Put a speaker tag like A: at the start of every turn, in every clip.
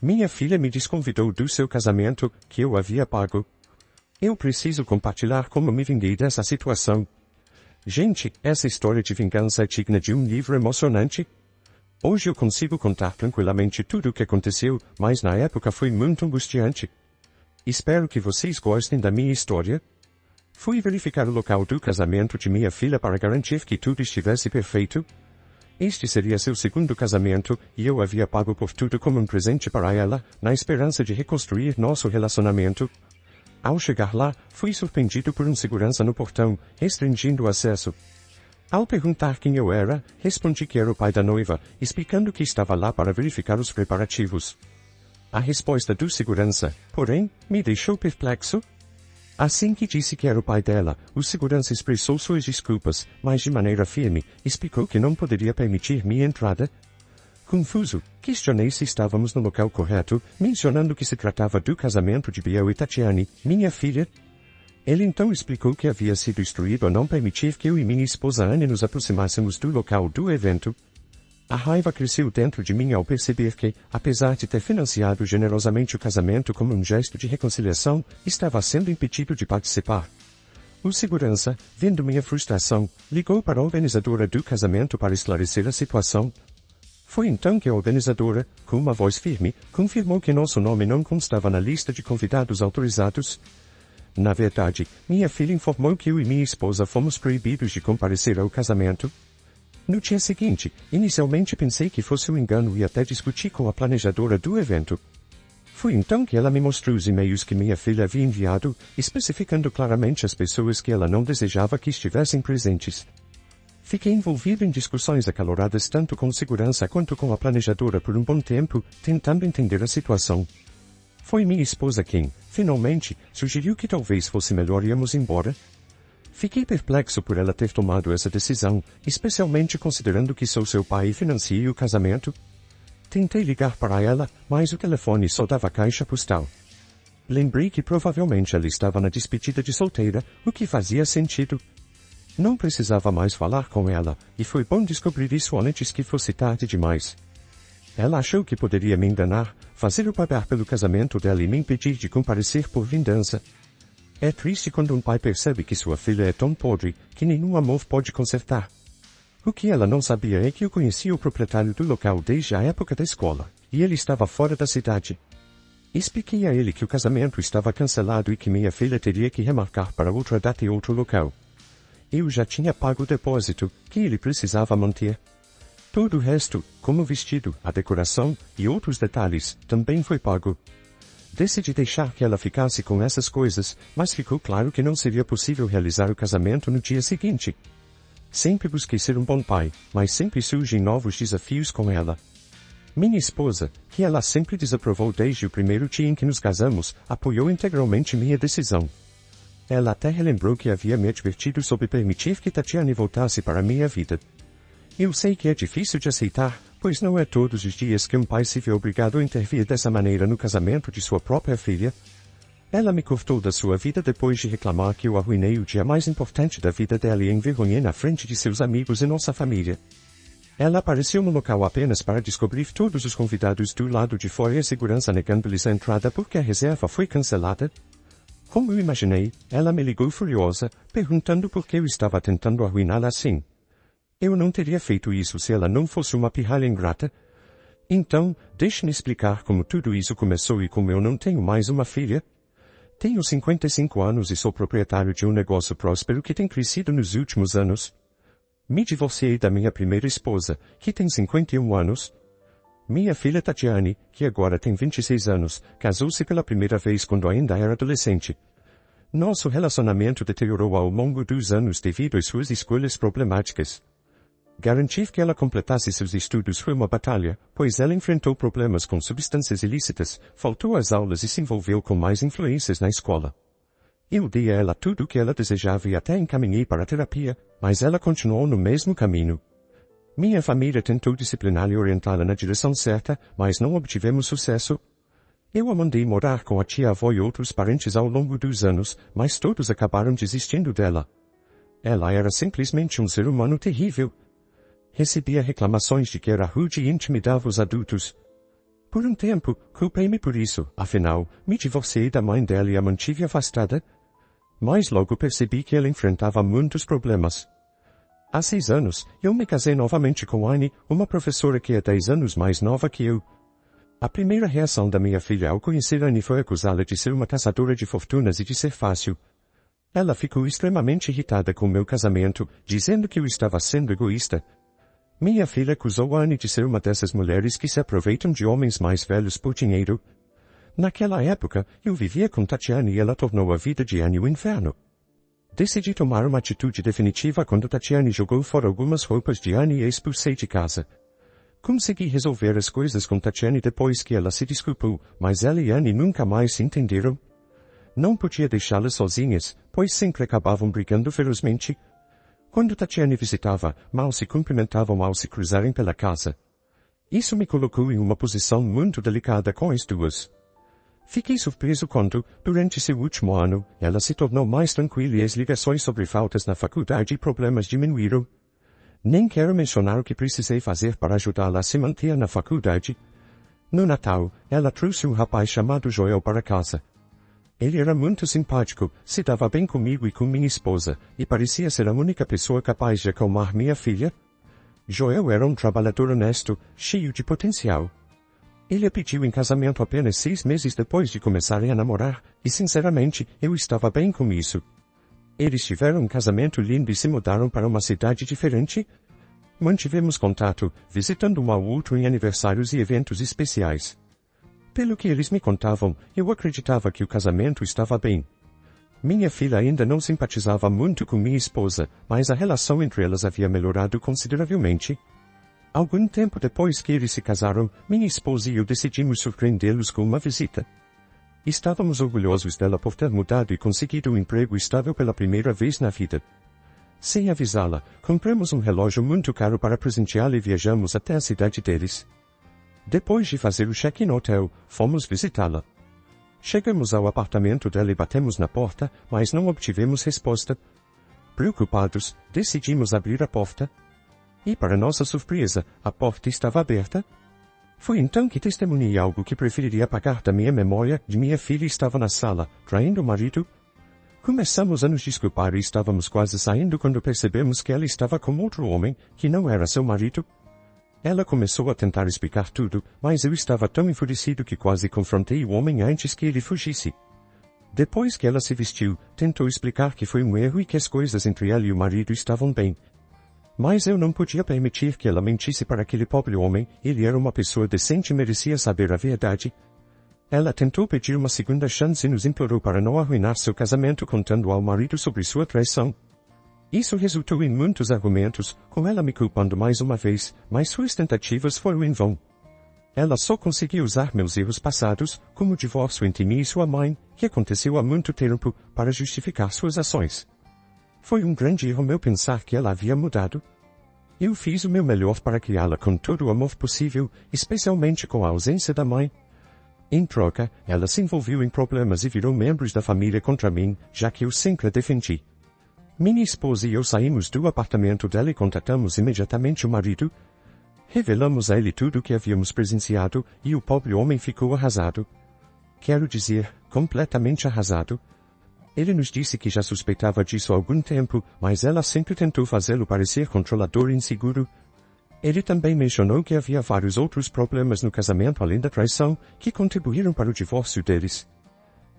A: Minha filha me desconvidou do seu casamento, que eu havia pago. Eu preciso compartilhar como me vinguei dessa situação. Gente, essa história de vingança é digna de um livro emocionante. Hoje eu consigo contar tranquilamente tudo o que aconteceu, mas na época foi muito angustiante. Espero que vocês gostem da minha história. Fui verificar o local do casamento de minha filha para garantir que tudo estivesse perfeito. Este seria seu segundo casamento, e eu havia pago por tudo como um presente para ela, na esperança de reconstruir nosso relacionamento. Ao chegar lá, fui surpreendido por um segurança no portão, restringindo o acesso. Ao perguntar quem eu era, respondi que era o pai da noiva, explicando que estava lá para verificar os preparativos. A resposta do segurança, porém, me deixou perplexo. Assim que disse que era o pai dela, o segurança expressou suas desculpas, mas de maneira firme, explicou que não poderia permitir minha entrada. Confuso, questionei se estávamos no local correto, mencionando que se tratava do casamento de Biel e Tatiane, minha filha. Ele então explicou que havia sido instruído a não permitir que eu e minha esposa Anne nos aproximássemos do local do evento. A raiva cresceu dentro de mim ao perceber que, apesar de ter financiado generosamente o casamento como um gesto de reconciliação, estava sendo impedido de participar. O segurança, vendo minha frustração, ligou para a organizadora do casamento para esclarecer a situação. Foi então que a organizadora, com uma voz firme, confirmou que nosso nome não constava na lista de convidados autorizados. Na verdade, minha filha informou que eu e minha esposa fomos proibidos de comparecer ao casamento. No dia seguinte, inicialmente pensei que fosse um engano e até discuti com a planejadora do evento. Foi então que ela me mostrou os e-mails que minha filha havia enviado, especificando claramente as pessoas que ela não desejava que estivessem presentes. Fiquei envolvido em discussões acaloradas tanto com segurança quanto com a planejadora por um bom tempo, tentando entender a situação. Foi minha esposa quem, finalmente, sugeriu que talvez fosse melhor irmos embora. Fiquei perplexo por ela ter tomado essa decisão, especialmente considerando que sou seu pai e financiei o casamento. Tentei ligar para ela, mas o telefone só dava caixa postal. Lembrei que provavelmente ela estava na despedida de solteira, o que fazia sentido. Não precisava mais falar com ela, e foi bom descobrir isso antes que fosse tarde demais. Ela achou que poderia me enganar, fazer eu pagar pelo casamento dela e me impedir de comparecer por vingança. É triste quando um pai percebe que sua filha é tão podre, que nenhum amor pode consertar. O que ela não sabia é que eu conhecia o proprietário do local desde a época da escola, e ele estava fora da cidade. Expliquei a ele que o casamento estava cancelado e que minha filha teria que remarcar para outra data e outro local. Eu já tinha pago o depósito, que ele precisava manter. Todo o resto, como o vestido, a decoração e outros detalhes, também foi pago. Decidi deixar que ela ficasse com essas coisas, mas ficou claro que não seria possível realizar o casamento no dia seguinte. Sempre busquei ser um bom pai, mas sempre surgem novos desafios com ela. Minha esposa, que ela sempre desaprovou desde o primeiro dia em que nos casamos, apoiou integralmente minha decisão. Ela até relembrou que havia me advertido sobre permitir que Tatiane voltasse para a minha vida. Eu sei que é difícil de aceitar, pois não é todos os dias que um pai se vê obrigado a intervir dessa maneira no casamento de sua própria filha. Ela me cortou da sua vida depois de reclamar que eu arruinei o dia mais importante da vida dela e a envergonhei na frente de seus amigos e nossa família. Ela apareceu no local apenas para descobrir todos os convidados do lado de fora e a segurança negando-lhes a entrada porque a reserva foi cancelada. Como eu imaginei, ela me ligou furiosa, perguntando por que eu estava tentando arruiná-la assim. Eu não teria feito isso se ela não fosse uma pirralha ingrata. Então, deixe-me explicar como tudo isso começou e como eu não tenho mais uma filha. Tenho 55 anos e sou proprietário de um negócio próspero que tem crescido nos últimos anos. Me divorciei da minha primeira esposa, que tem 51 anos. Minha filha Tatiane, que agora tem 26 anos, casou-se pela primeira vez quando ainda era adolescente. Nosso relacionamento deteriorou ao longo dos anos devido às suas escolhas problemáticas. Garantir que ela completasse seus estudos foi uma batalha, pois ela enfrentou problemas com substâncias ilícitas, faltou às aulas e se envolveu com mais influências na escola. Eu dei a ela tudo o que ela desejava e até encaminhei para a terapia, mas ela continuou no mesmo caminho. Minha família tentou discipliná-la e orientá-la na direção certa, mas não obtivemos sucesso. Eu a mandei morar com a tia-avó e outros parentes ao longo dos anos, mas todos acabaram desistindo dela. Ela era simplesmente um ser humano terrível. Recebia reclamações de que era rude e intimidava os adultos. Por um tempo, culpei-me por isso, afinal, me divorciei da mãe dela e a mantive afastada. Mas logo percebi que ela enfrentava muitos problemas. Há 6 anos, eu me casei novamente com Annie, uma professora que é 10 anos mais nova que eu. A primeira reação da minha filha ao conhecer Annie foi acusá-la de ser uma caçadora de fortunas e de ser fácil. Ela ficou extremamente irritada com meu casamento, dizendo que eu estava sendo egoísta. Minha filha acusou Annie de ser uma dessas mulheres que se aproveitam de homens mais velhos por dinheiro. Naquela época, eu vivia com Tatiana e ela tornou a vida de Annie um inferno. Decidi tomar uma atitude definitiva quando Tatiana jogou fora algumas roupas de Annie e expulsei de casa. Consegui resolver as coisas com Tatiana depois que ela se desculpou, mas ela e Annie nunca mais se entenderam. Não podia deixá-las sozinhas, pois sempre acabavam brigando ferozmente. Quando Tatiana visitava, mal se cumprimentavam ao se cruzarem pela casa. Isso me colocou em uma posição muito delicada com as duas. Fiquei surpreso quando, durante seu último ano, ela se tornou mais tranquila e as ligações sobre faltas na faculdade e problemas diminuíram. Nem quero mencionar o que precisei fazer para ajudá-la a se manter na faculdade. No Natal, ela trouxe um rapaz chamado Joel para casa. Ele era muito simpático, se dava bem comigo e com minha esposa, e parecia ser a única pessoa capaz de acalmar minha filha. Joel era um trabalhador honesto, cheio de potencial. Ele a pediu em casamento apenas 6 meses depois de começarem a namorar, e sinceramente, eu estava bem com isso. Eles tiveram um casamento lindo e se mudaram para uma cidade diferente. Mantivemos contato, visitando um ao outro em aniversários e eventos especiais. Pelo que eles me contavam, eu acreditava que o casamento estava bem. Minha filha ainda não simpatizava muito com minha esposa, mas a relação entre elas havia melhorado consideravelmente. Algum tempo depois que eles se casaram, minha esposa e eu decidimos surpreendê-los com uma visita. Estávamos orgulhosos dela por ter mudado e conseguido um emprego estável pela primeira vez na vida. Sem avisá-la, compramos um relógio muito caro para presenteá-la e viajamos até a cidade deles. Depois de fazer o check-in no hotel, fomos visitá-la. Chegamos ao apartamento dela e batemos na porta, mas não obtivemos resposta. Preocupados, decidimos abrir a porta. E para nossa surpresa, a porta estava aberta. Foi então que testemunhei algo que preferiria apagar da minha memória. De minha filha estava na sala, traindo o marido. Começamos a nos desculpar e estávamos quase saindo quando percebemos que ela estava com outro homem, que não era seu marido. Ela começou a tentar explicar tudo, mas eu estava tão enfurecido que quase confrontei o homem antes que ele fugisse. Depois que ela se vestiu, tentou explicar que foi um erro e que as coisas entre ela e o marido estavam bem. Mas eu não podia permitir que ela mentisse para aquele pobre homem, ele era uma pessoa decente e merecia saber a verdade. Ela tentou pedir uma segunda chance e nos implorou para não arruinar seu casamento contando ao marido sobre sua traição. Isso resultou em muitos argumentos, com ela me culpando mais uma vez, mas suas tentativas foram em vão. Ela só conseguiu usar meus erros passados, como o divórcio entre mim e sua mãe, que aconteceu há muito tempo, para justificar suas ações. Foi um grande erro meu pensar que ela havia mudado. Eu fiz o meu melhor para criá-la com todo o amor possível, especialmente com a ausência da mãe. Em troca, ela se envolveu em problemas e virou membros da família contra mim, já que eu sempre a defendi. Minha esposa e eu saímos do apartamento dela e contatamos imediatamente o marido. Revelamos a ele tudo o que havíamos presenciado e o pobre homem ficou arrasado. Quero dizer, completamente arrasado. Ele nos disse que já suspeitava disso há algum tempo, mas ela sempre tentou fazê-lo parecer controlador e inseguro. Ele também mencionou que havia vários outros problemas no casamento além da traição, que contribuíram para o divórcio deles.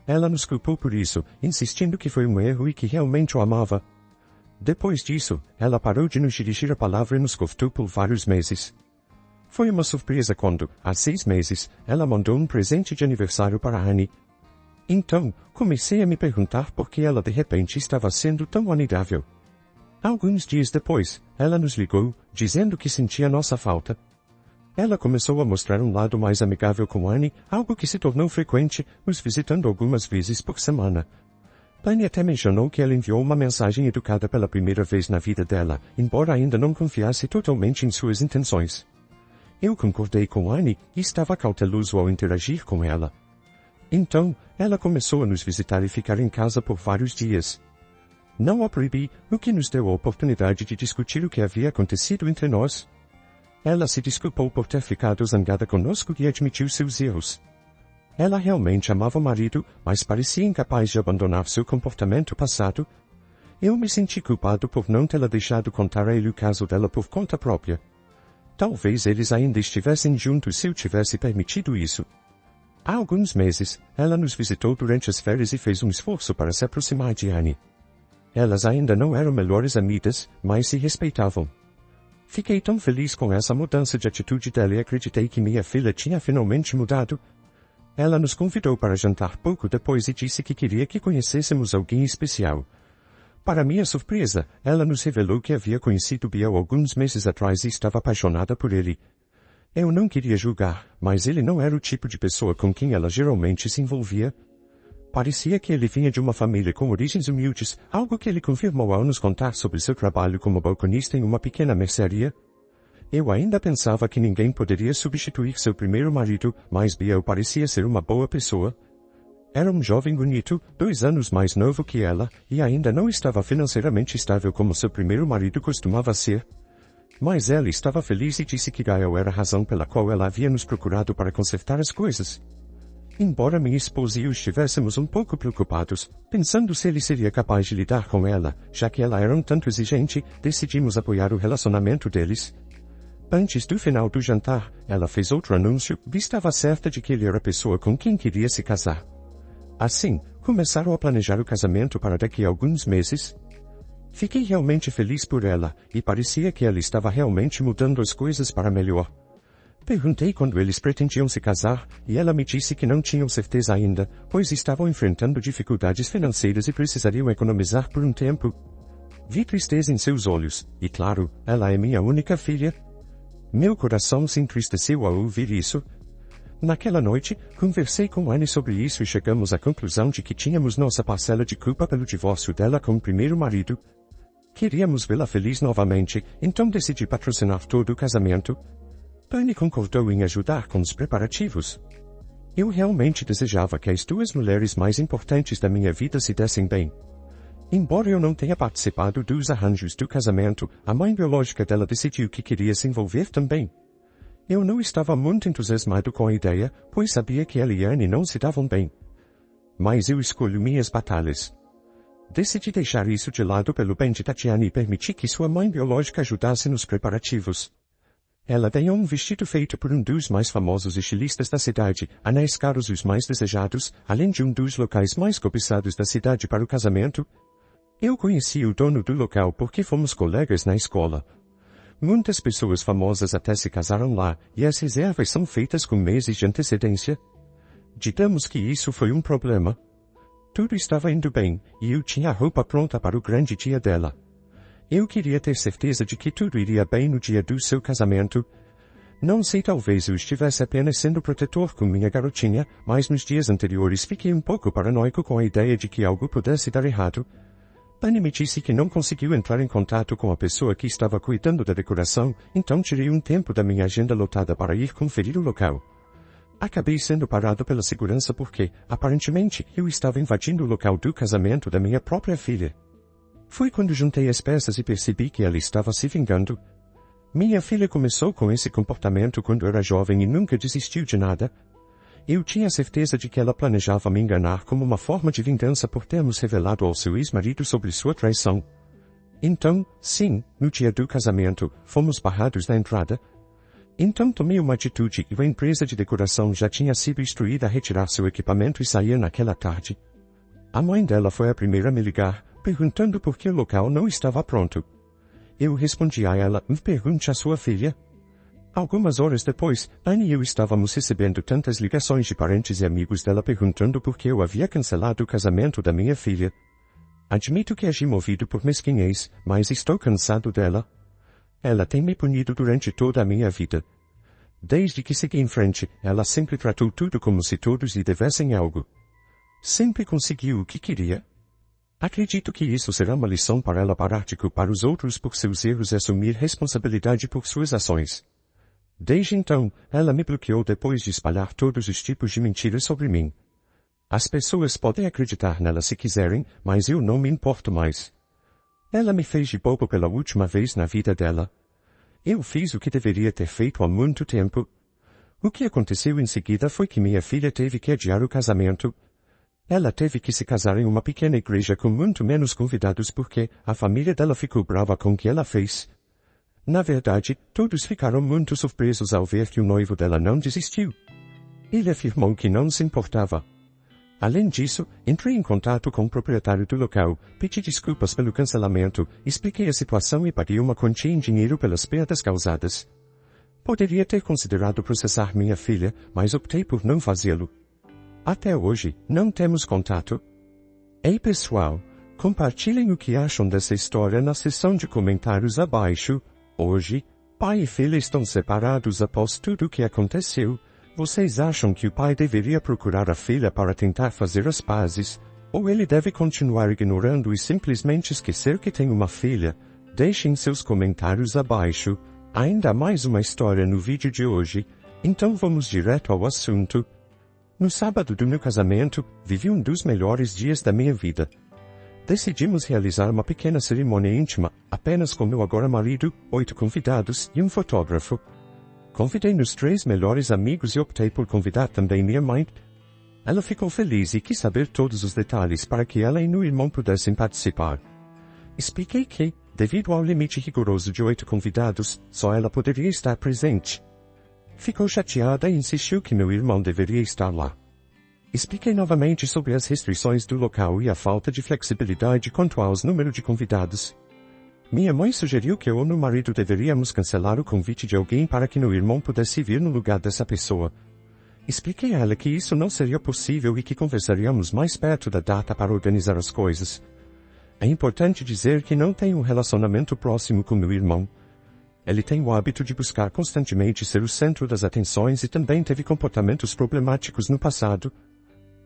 A: Ela nos culpou por isso, insistindo que foi um erro e que realmente o amava. Depois disso, ela parou de nos dirigir a palavra e nos cortou por vários meses. Foi uma surpresa quando, há 6 meses, ela mandou um presente de aniversário para Annie. Então, comecei a me perguntar por que ela de repente estava sendo tão amigável. Alguns dias depois, ela nos ligou, dizendo que sentia nossa falta. Ela começou a mostrar um lado mais amigável com Annie, algo que se tornou frequente, nos visitando algumas vezes por semana. Annie até mencionou que ela enviou uma mensagem educada pela primeira vez na vida dela, embora ainda não confiasse totalmente em suas intenções. Eu concordei com Annie e estava cauteloso ao interagir com ela. Então, ela começou a nos visitar e ficar em casa por vários dias. Não a proibi, o que nos deu a oportunidade de discutir o que havia acontecido entre nós. Ela se desculpou por ter ficado zangada conosco e admitiu seus erros. Ela realmente amava o marido, mas parecia incapaz de abandonar seu comportamento passado. Eu me senti culpado por não tê-la deixado contar a ele o caso dela por conta própria. Talvez eles ainda estivessem juntos se eu tivesse permitido isso. Há alguns meses, ela nos visitou durante as férias e fez um esforço para se aproximar de Annie. Elas ainda não eram melhores amigas, mas se respeitavam. Fiquei tão feliz com essa mudança de atitude dela e acreditei que minha filha tinha finalmente mudado. Ela nos convidou para jantar pouco depois e disse que queria que conhecêssemos alguém especial. Para minha surpresa, ela nos revelou que havia conhecido Biel alguns meses atrás e estava apaixonada por ele. Eu não queria julgar, mas ele não era o tipo de pessoa com quem ela geralmente se envolvia. Parecia que ele vinha de uma família com origens humildes, algo que ele confirmou ao nos contar sobre seu trabalho como balconista em uma pequena mercearia. Eu ainda pensava que ninguém poderia substituir seu primeiro marido, mas Biel parecia ser uma boa pessoa. Era um jovem bonito, 2 anos mais novo que ela, e ainda não estava financeiramente estável como seu primeiro marido costumava ser. Mas ela estava feliz e disse que Gael era a razão pela qual ela havia nos procurado para consertar as coisas. Embora minha esposa e eu estivéssemos um pouco preocupados, pensando se ele seria capaz de lidar com ela, já que ela era um tanto exigente, decidimos apoiar o relacionamento deles. Antes do final do jantar, ela fez outro anúncio e estava certa de que ele era a pessoa com quem queria se casar. Assim, começaram a planejar o casamento para daqui a alguns meses. Fiquei realmente feliz por ela, e parecia que ela estava realmente mudando as coisas para melhor. Perguntei quando eles pretendiam se casar, e ela me disse que não tinham certeza ainda, pois estavam enfrentando dificuldades financeiras e precisariam economizar por um tempo. Vi tristeza em seus olhos, e claro, ela é minha única filha. Meu coração se entristeceu ao ouvir isso. Naquela noite, conversei com Annie sobre isso e chegamos à conclusão de que tínhamos nossa parcela de culpa pelo divórcio dela com o primeiro marido. Queríamos vê-la feliz novamente, então decidi patrocinar todo o casamento. Annie concordou em ajudar com os preparativos. Eu realmente desejava que as 2 mulheres mais importantes da minha vida se dessem bem. Embora eu não tenha participado dos arranjos do casamento, a mãe biológica dela decidiu que queria se envolver também. Eu não estava muito entusiasmado com a ideia, pois sabia que ela e Annie não se davam bem. Mas eu escolho minhas batalhas. Decidi deixar isso de lado pelo bem de Tatiana e permitir que sua mãe biológica ajudasse nos preparativos. Ela ganhou um vestido feito por um dos mais famosos estilistas da cidade, anéis caros os mais desejados, além de um dos locais mais cobiçados da cidade para o casamento. Eu conheci o dono do local porque fomos colegas na escola. Muitas pessoas famosas até se casaram lá, e as reservas são feitas com meses de antecedência. Digamos que isso foi um problema. Tudo estava indo bem, e eu tinha a roupa pronta para o grande dia dela. Eu queria ter certeza de que tudo iria bem no dia do seu casamento. Não sei, talvez eu estivesse apenas sendo protetor com minha garotinha, mas nos dias anteriores fiquei um pouco paranoico com a ideia de que algo pudesse dar errado. Annie me disse que não conseguiu entrar em contato com a pessoa que estava cuidando da decoração, então tirei um tempo da minha agenda lotada para ir conferir o local. Acabei sendo parado pela segurança porque, aparentemente, eu estava invadindo o local do casamento da minha própria filha. Foi quando juntei as peças e percebi que ela estava se vingando. Minha filha começou com esse comportamento quando era jovem e nunca desistiu de nada. Eu tinha certeza de que ela planejava me enganar como uma forma de vingança por termos revelado ao seu ex-marido sobre sua traição. Então, sim, no dia do casamento, fomos barrados na entrada. Então tomei uma atitude e a empresa de decoração já tinha sido instruída a retirar seu equipamento e sair naquela tarde. A mãe dela foi a primeira a me ligar, perguntando por que o local não estava pronto. Eu respondi a ela, pergunte à sua filha. Algumas horas depois, Annie e eu estávamos recebendo tantas ligações de parentes e amigos dela perguntando por que eu havia cancelado o casamento da minha filha. Admito que agi movido por mesquinhez, mas estou cansado dela. Ela tem me punido durante toda a minha vida. Desde que segui em frente, ela sempre tratou tudo como se todos lhe devessem algo. Sempre conseguiu o que queria. Acredito que isso será uma lição para ela parar de culpar os outros por seus erros e assumir responsabilidade por suas ações. Desde então, ela me bloqueou depois de espalhar todos os tipos de mentiras sobre mim. As pessoas podem acreditar nela se quiserem, mas eu não me importo mais. Ela me fez de bobo pela última vez na vida dela. Eu fiz o que deveria ter feito há muito tempo. O que aconteceu em seguida foi que minha filha teve que adiar o casamento. Ela teve que se casar em uma pequena igreja com muito menos convidados porque a família dela ficou brava com o que ela fez. Na verdade, todos ficaram muito surpresos ao ver que o noivo dela não desistiu. Ele afirmou que não se importava. Além disso, entrei em contato com o proprietário do local, pedi desculpas pelo cancelamento, expliquei a situação e paguei uma quantia em dinheiro pelas perdas causadas. Poderia ter considerado processar minha filha, mas optei por não fazê-lo. Até hoje, não temos contato. Ei pessoal, compartilhem o que acham dessa história na seção de comentários abaixo. Hoje, pai e filha estão separados após tudo o que aconteceu. Vocês acham que o pai deveria procurar a filha para tentar fazer as pazes, ou ele deve continuar ignorando e simplesmente esquecer que tem uma filha? Deixem seus comentários abaixo. Ainda mais uma história no vídeo de hoje, então vamos direto ao assunto. No sábado do meu casamento, vivi um dos melhores dias da minha vida. Decidimos realizar uma pequena cerimônia íntima, apenas com meu agora marido, 8 convidados e um fotógrafo. Convidei meus 3 melhores amigos e optei por convidar também minha mãe. Ela ficou feliz e quis saber todos os detalhes para que ela e meu irmão pudessem participar. Expliquei que, devido ao limite rigoroso de 8 convidados, só ela poderia estar presente. Ficou chateada e insistiu que meu irmão deveria estar lá. Expliquei novamente sobre as restrições do local e a falta de flexibilidade quanto aos números de convidados. Minha mãe sugeriu que eu ou meu marido deveríamos cancelar o convite de alguém para que meu irmão pudesse vir no lugar dessa pessoa. Expliquei a ela que isso não seria possível e que conversaríamos mais perto da data para organizar as coisas. É importante dizer que não tenho um relacionamento próximo com meu irmão. Ele tem o hábito de buscar constantemente ser o centro das atenções e também teve comportamentos problemáticos no passado,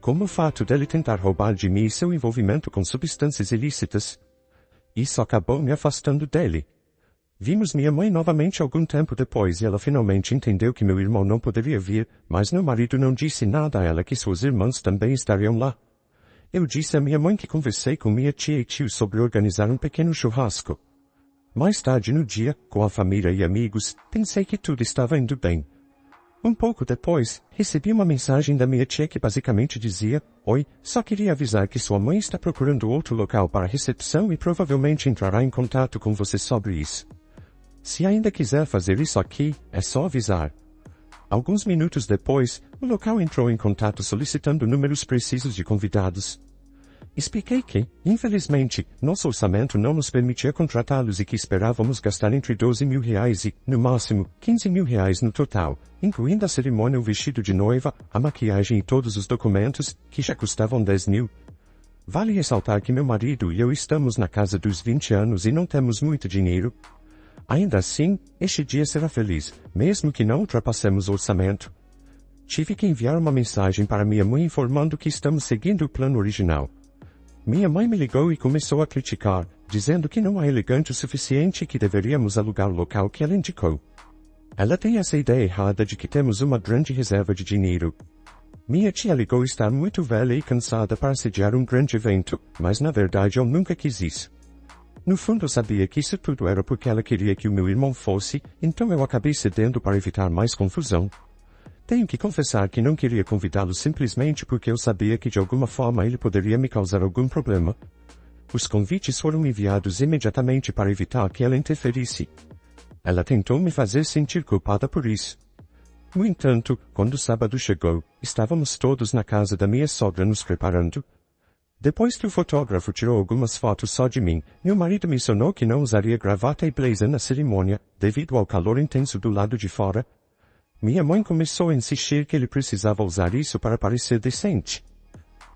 A: como o fato dele tentar roubar de mim e seu envolvimento com substâncias ilícitas. Isso acabou me afastando dele. Vimos minha mãe novamente algum tempo depois e ela finalmente entendeu que meu irmão não poderia vir, mas meu marido não disse nada a ela que suas irmãs também estariam lá. Eu disse a minha mãe que conversei com minha tia e tio sobre organizar um pequeno churrasco. Mais tarde no dia, com a família e amigos, pensei que tudo estava indo bem. Um pouco depois, recebi uma mensagem da minha tia que basicamente dizia: "Oi, só queria avisar que sua mãe está procurando outro local para recepção e provavelmente entrará em contato com você sobre isso. Se ainda quiser fazer isso aqui, é só avisar." Alguns minutos depois, o local entrou em contato solicitando números precisos de convidados. Expliquei que, infelizmente, nosso orçamento não nos permitia contratá-los e que esperávamos gastar entre R$12.000 e, no máximo, R$15.000 no total, incluindo a cerimônia, o vestido de noiva, a maquiagem e todos os documentos, que já custavam R$10.000. Vale ressaltar que meu marido e eu estamos na casa dos 20 anos e não temos muito dinheiro. Ainda assim, este dia será feliz, mesmo que não ultrapassemos o orçamento. Tive que enviar uma mensagem para minha mãe informando que estamos seguindo o plano original. Minha mãe me ligou e começou a criticar, dizendo que não é elegante o suficiente e que deveríamos alugar o local que ela indicou. Ela tem essa ideia errada de que temos uma grande reserva de dinheiro. Minha tia ligou estar muito velha e cansada para sediar um grande evento, mas na verdade eu nunca quis isso. No fundo eu sabia que isso tudo era porque ela queria que o meu irmão fosse, então eu acabei cedendo para evitar mais confusão. Tenho que confessar que não queria convidá-lo simplesmente porque eu sabia que de alguma forma ele poderia me causar algum problema. Os convites foram enviados imediatamente para evitar que ela interferisse. Ela tentou me fazer sentir culpada por isso. No entanto, quando o sábado chegou, estávamos todos na casa da minha sogra nos preparando. Depois que o fotógrafo tirou algumas fotos só de mim, meu marido mencionou que não usaria gravata e blazer na cerimônia, devido ao calor intenso do lado de fora. Minha mãe começou a insistir que ele precisava usar isso para parecer decente.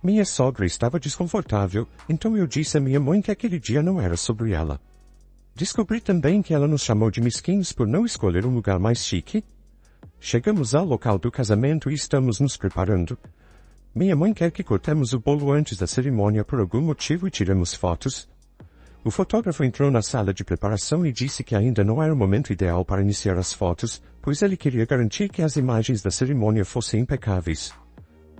A: Minha sogra estava desconfortável, então eu disse a minha mãe que aquele dia não era sobre ela. Descobri também que ela nos chamou de mesquinhos por não escolher um lugar mais chique. Chegamos ao local do casamento e estamos nos preparando. Minha mãe quer que cortemos o bolo antes da cerimônia por algum motivo e tiremos fotos. O fotógrafo entrou na sala de preparação e disse que ainda não era o momento ideal para iniciar as fotos, pois ele queria garantir que as imagens da cerimônia fossem impecáveis.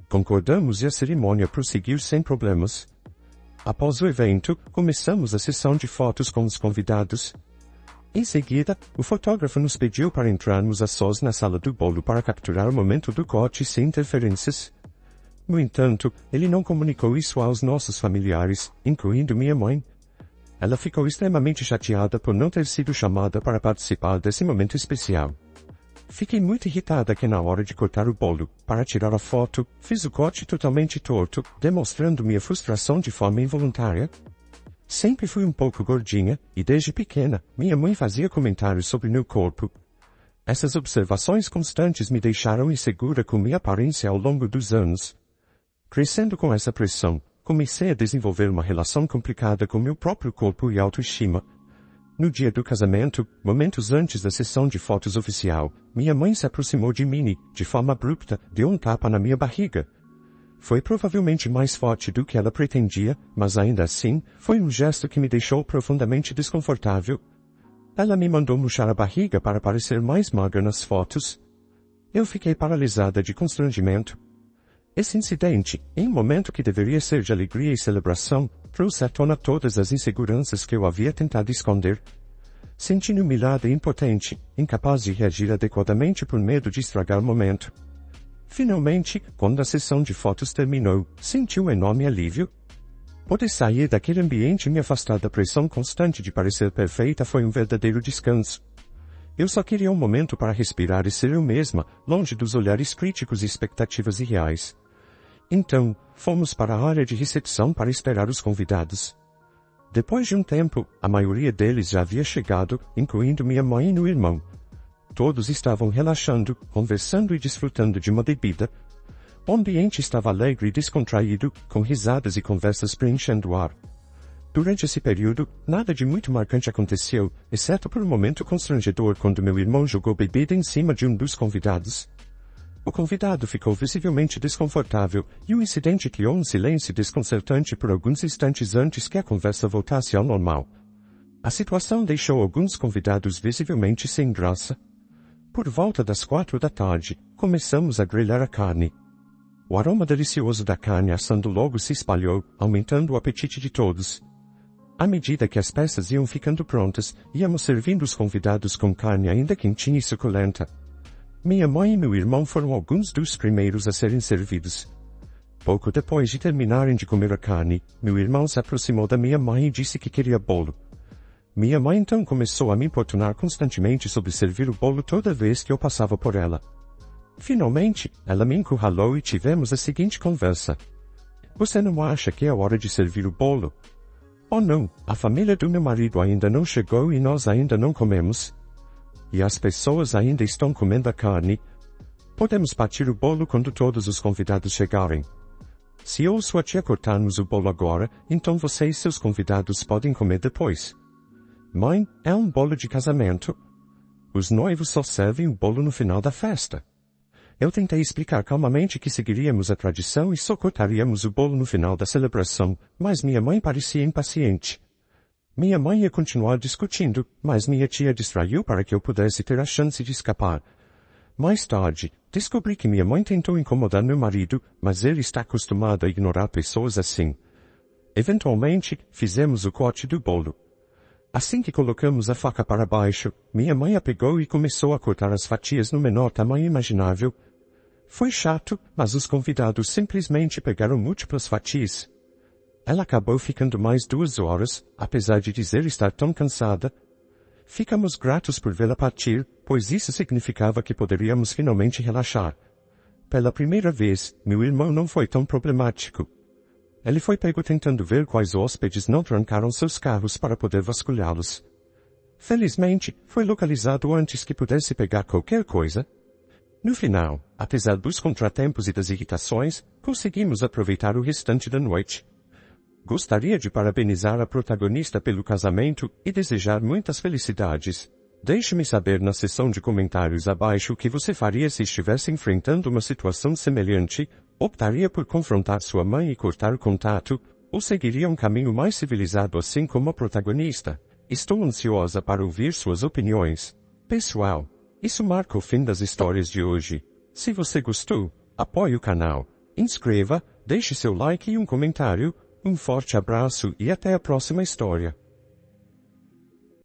A: Concordamos e a cerimônia prosseguiu sem problemas. Após o evento, começamos a sessão de fotos com os convidados. Em seguida, o fotógrafo nos pediu para entrarmos a sós na sala do bolo para capturar o momento do corte sem interferências. No entanto, ele não comunicou isso aos nossos familiares, incluindo minha mãe. Ela ficou extremamente chateada por não ter sido chamada para participar desse momento especial. Fiquei muito irritada que na hora de cortar o bolo, para tirar a foto, fiz o corte totalmente torto, demonstrando minha frustração de forma involuntária. Sempre fui um pouco gordinha, e desde pequena, minha mãe fazia comentários sobre meu corpo. Essas observações constantes me deixaram insegura com minha aparência ao longo dos anos. Crescendo com essa pressão, comecei a desenvolver uma relação complicada com meu próprio corpo e autoestima. No dia do casamento, momentos antes da sessão de fotos oficial, minha mãe se aproximou de mim e, de forma abrupta, deu um tapa na minha barriga. Foi provavelmente mais forte do que ela pretendia, mas ainda assim, foi um gesto que me deixou profundamente desconfortável. Ela me mandou murchar a barriga para parecer mais magra nas fotos. Eu fiquei paralisada de constrangimento. Esse incidente, em um momento que deveria ser de alegria e celebração, trouxe à tona todas as inseguranças que eu havia tentado esconder. Senti-me humilhada e impotente, incapaz de reagir adequadamente por medo de estragar o momento. Finalmente, quando a sessão de fotos terminou, senti um enorme alívio. Poder sair daquele ambiente e me afastar da pressão constante de parecer perfeita foi um verdadeiro descanso. Eu só queria um momento para respirar e ser eu mesma, longe dos olhares críticos e expectativas irreais. Então, fomos para a área de recepção para esperar os convidados. Depois de um tempo, a maioria deles já havia chegado, incluindo minha mãe e meu irmão. Todos estavam relaxando, conversando e desfrutando de uma bebida. O ambiente estava alegre e descontraído, com risadas e conversas preenchendo o ar. Durante esse período, nada de muito marcante aconteceu, exceto por um momento constrangedor quando meu irmão jogou bebida em cima de um dos convidados. O convidado ficou visivelmente desconfortável, e o incidente criou um silêncio desconcertante por alguns instantes antes que a conversa voltasse ao normal. A situação deixou alguns convidados visivelmente sem graça. Por volta das 4 da tarde, começamos a grelhar a carne. O aroma delicioso da carne assando logo se espalhou, aumentando o apetite de todos. À medida que as peças iam ficando prontas, íamos servindo os convidados com carne ainda quentinha e suculenta. Minha mãe e meu irmão foram alguns dos primeiros a serem servidos. Pouco depois de terminarem de comer a carne, meu irmão se aproximou da minha mãe e disse que queria bolo. Minha mãe então começou a me importunar constantemente sobre servir o bolo toda vez que eu passava por ela. Finalmente, ela me encurralou e tivemos a seguinte conversa. Você não acha que é hora de servir o bolo? Oh não, a família do meu marido ainda não chegou e nós ainda não comemos. E as pessoas ainda estão comendo a carne. Podemos partir o bolo quando todos os convidados chegarem. Se eu ou sua tia cortarmos o bolo agora, então você e seus convidados podem comer depois. Mãe, é um bolo de casamento. Os noivos só servem o bolo no final da festa. Eu tentei explicar calmamente que seguiríamos a tradição e só cortaríamos o bolo no final da celebração, mas minha mãe parecia impaciente. Minha mãe ia continuar discutindo, mas minha tia distraiu para que eu pudesse ter a chance de escapar. Mais tarde, descobri que minha mãe tentou incomodar meu marido, mas ele está acostumado a ignorar pessoas assim. Eventualmente, fizemos o corte do bolo. Assim que colocamos a faca para baixo, minha mãe a pegou e começou a cortar as fatias no menor tamanho imaginável. Foi chato, mas os convidados simplesmente pegaram múltiplas fatias. Ela acabou ficando mais 2 horas, apesar de dizer estar tão cansada. Ficamos gratos por vê-la partir, pois isso significava que poderíamos finalmente relaxar. Pela primeira vez, meu irmão não foi tão problemático. Ele foi pego tentando ver quais hóspedes não trancaram seus carros para poder vasculhá-los. Felizmente, foi localizado antes que pudesse pegar qualquer coisa. No final, apesar dos contratempos e das irritações, conseguimos aproveitar o restante da noite. Gostaria de parabenizar a protagonista pelo casamento e desejar muitas felicidades. Deixe-me saber na seção de comentários abaixo o que você faria se estivesse enfrentando uma situação semelhante. Optaria por confrontar sua mãe e cortar o contato, ou seguiria um caminho mais civilizado assim como a protagonista? Estou ansiosa para ouvir suas opiniões. Pessoal, isso marca o fim das histórias de hoje. Se você gostou, apoie o canal, inscreva, deixe seu like e um comentário. Um forte abraço e até a próxima história.